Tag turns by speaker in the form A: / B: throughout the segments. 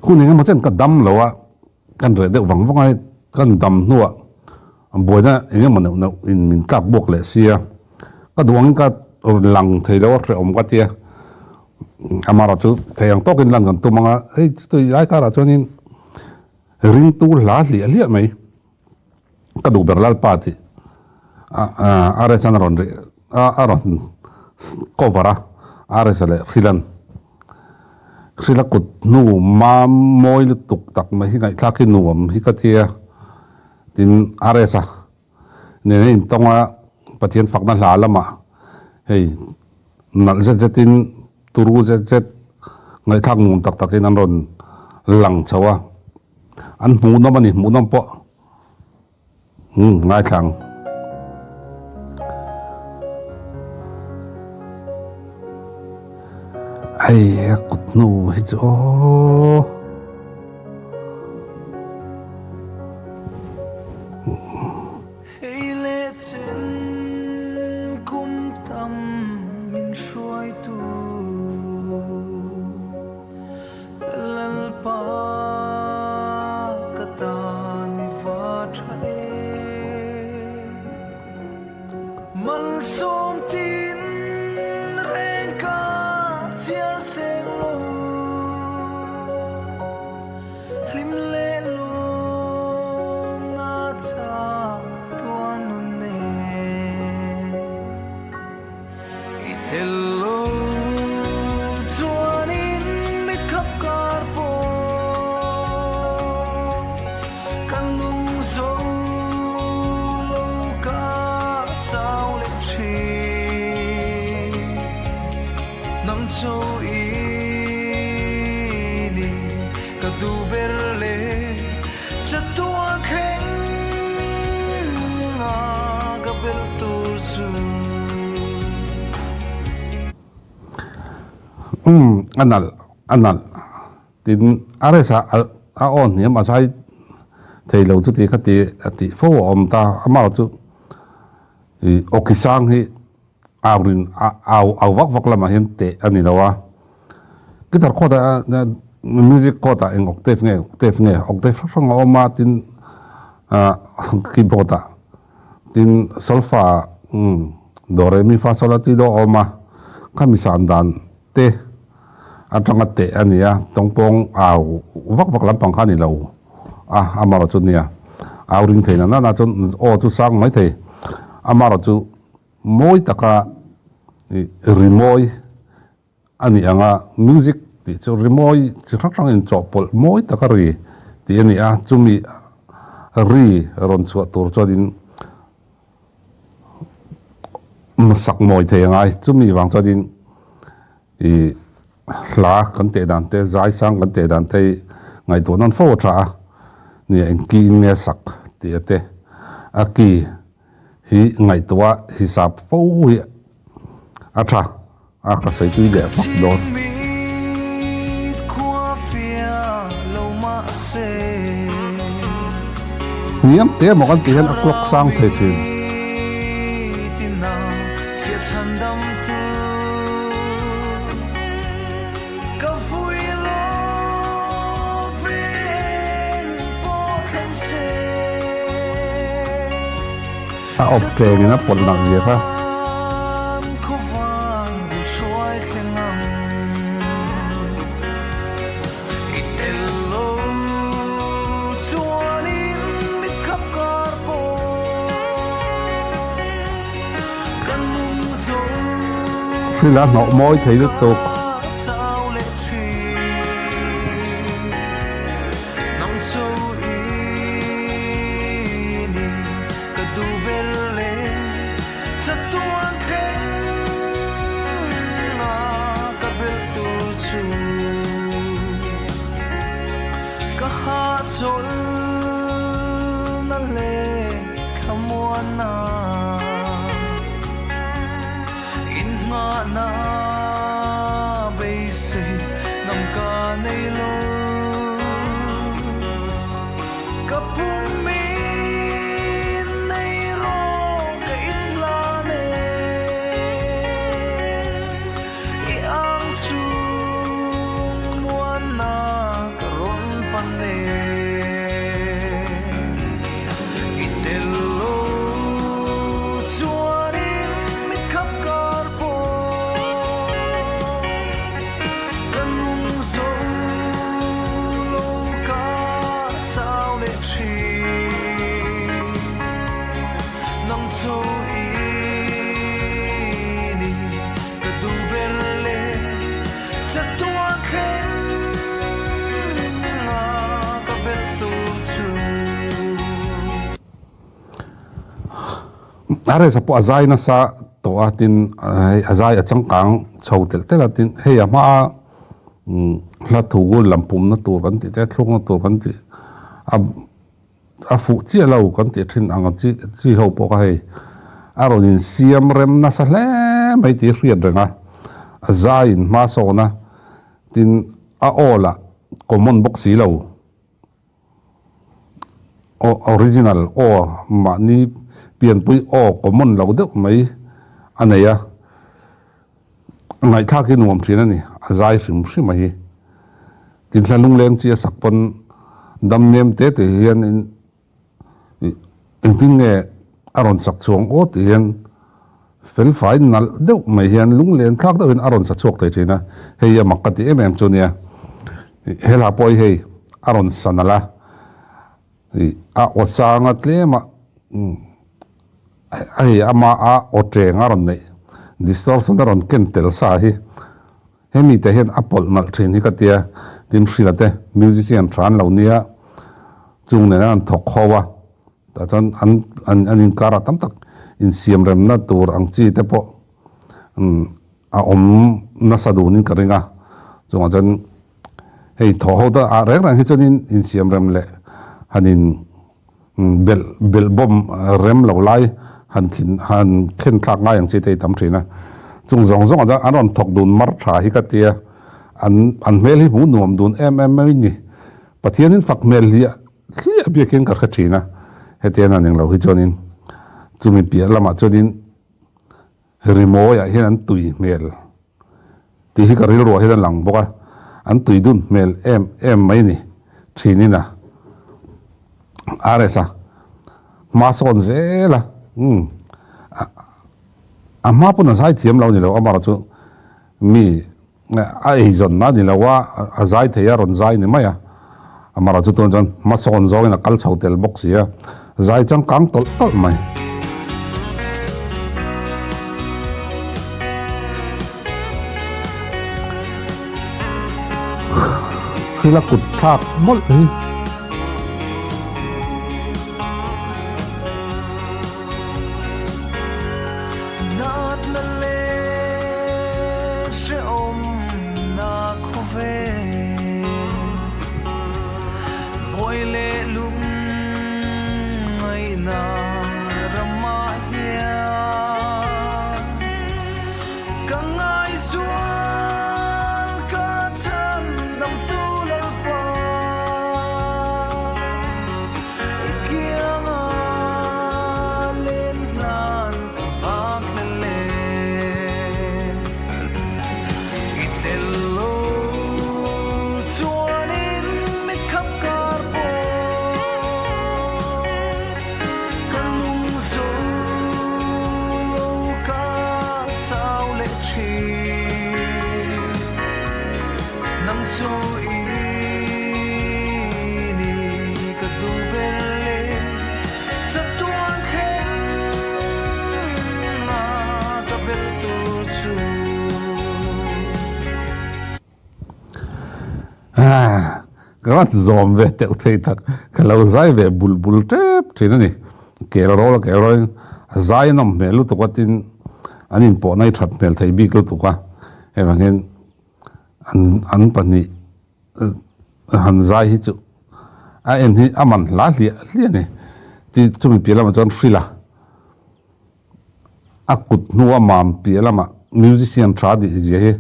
A: khu này mà chân cả đâm lâu á căn rồi đều vắng vắng ai căn đâm nua buổi đó anh em mình mình cắt buộc lại xia cái duang cái lăng thấy đâu rồi ông cái tia ama ra chú thấy anh tốt cái lăng gần tụi mang ấy tôi lại cái ra cho nên ring tu lá liệt liệt mày cái đồ bерлal party are sana ron aron cover are sale khilan khila kut nu ma moi lu tuk tak ma hi ngai thakin nuam hi ka thia tin are sa ne in tonga pathian fakna hla lama hei nal zetin turu zet ngai thak ngun tak takin an ron lang chawa an mu na mani mu nam po ngai thang ai kut nu hi cho anal tin are sa a on ni ma sai thei lo tu ti khati ati fo om ta ama chu i okisang hi awrin aw vak vak lama hin te ani lawa kitar khoda music kota eng octave octave rang oma tin keyboard tin solfa do re mi fa sol la ti do oma kamisan dan te atanga te ania tongpong aw vak vak lam pang khani lo amaro chu nia awring theina na chun o chu sang mai the amaro chu moi taka rimoi ani anga music ti chu rimoi chi rang in chopol moi taka ri ti ani chumi ri ron chu tur chodin sak moi the ngai chumi wang chodin i hla kan te dan te zai sang kan te dan te ngai to nan fo tha ni en ki ne sak ti ate aki hi ngai to hisap fo hi atha ka sai tu de fak do niam te mo kan ti han aklok sang the tin op tre ni na pol nak je tha khi là nọ môi thấy được tục are sa po azai na sa to atin azai achang kang chhotel tel atin he ama la thu lampum na tur kan ti te thlung na tur kan ti a fu chi lo kan ti thin ang chi ho po ka he aronin siam rem na sa hle mai ti riat renga azai ma so na tin a ola common box si lo original ma ni pian pui common lo deuh mai aneya ngai tha ki nuam thin ani azai hrim hi tin hlalung lem chi sakpon dam nem te hian in tin nge aron sak chuang ti hian fel fai nal deuh mai hian lung len thak deuhin aron sa chuak te thina heya makati em chunia hela poi hei aron sanala a osanga tlema ai ama a otre ngaron nei distortion daron kentel sa hi hemi te hian apol nal thin hi katia tin hrilate musician tran lo nia chung ne an thok khowa ta chon an in kara tam tak in siam rem na tur ang chi te po a na sadu nin karinga chung chon hei tho ho da a reng rang hi chon in siam rem le hanin bel bom rem lo lai han khen thak ngai ang chi te tam thina chung zong aja anon thok dun mar tha hi katia an mel hi mu nuam dun em mai ni pathianin fak mel hi bi ken kar khathina hetian aning lo hi chonin chumi pia lama chonin rimo ya hian an tui mel ti hi karil ro hi lang boka an tui dun mel em mai ni thinina aresa mason zela ama pun sai thiam lo ni lo amara chu mi ai zon na ni lo wa azai theya ron zai ni maya amara chu ton jon mason zo na kal chhotel box ya zai chang kang tol mai khila kut thak mol hi các zom về tẹo thầy thật cái lâu dài về bul tép thì nó nè kéo rồi dài nằm mẹ lúc tụi tin anh in bỏ này thật mẹ thầy biết lúc tụi em anh anh bận đi hắn dài hết chú em thì aman lá liền nè thì chúng mình biết là mà chọn free là akut nuwa mam pia lama musician tradi gì hết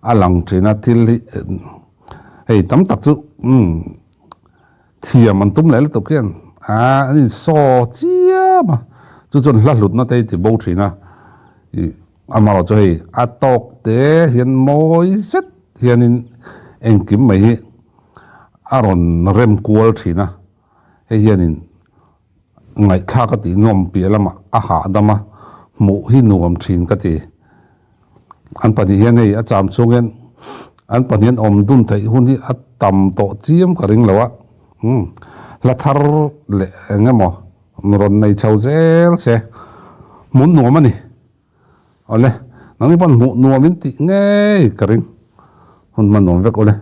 A: alang trina til hey tam tak chu thiam an tum le to kian ani so chia ma chu chon hla hlut na te ti bo thina amaro cho hey atok te hian moi set hianin engkim mai hi aron rem kual thina he hianin ngai tha ka ti nom pia lama a ha dama mu hi nuam thin ka ti an pani hian ei a cham chungen an panian om dun thei hun hi atam to chiam ka ring lawa la thar le ngemo ron nei chau zel se mun nuam ani ole nang ni pan mu nuam in ti nge ka ring hun man nom vek ole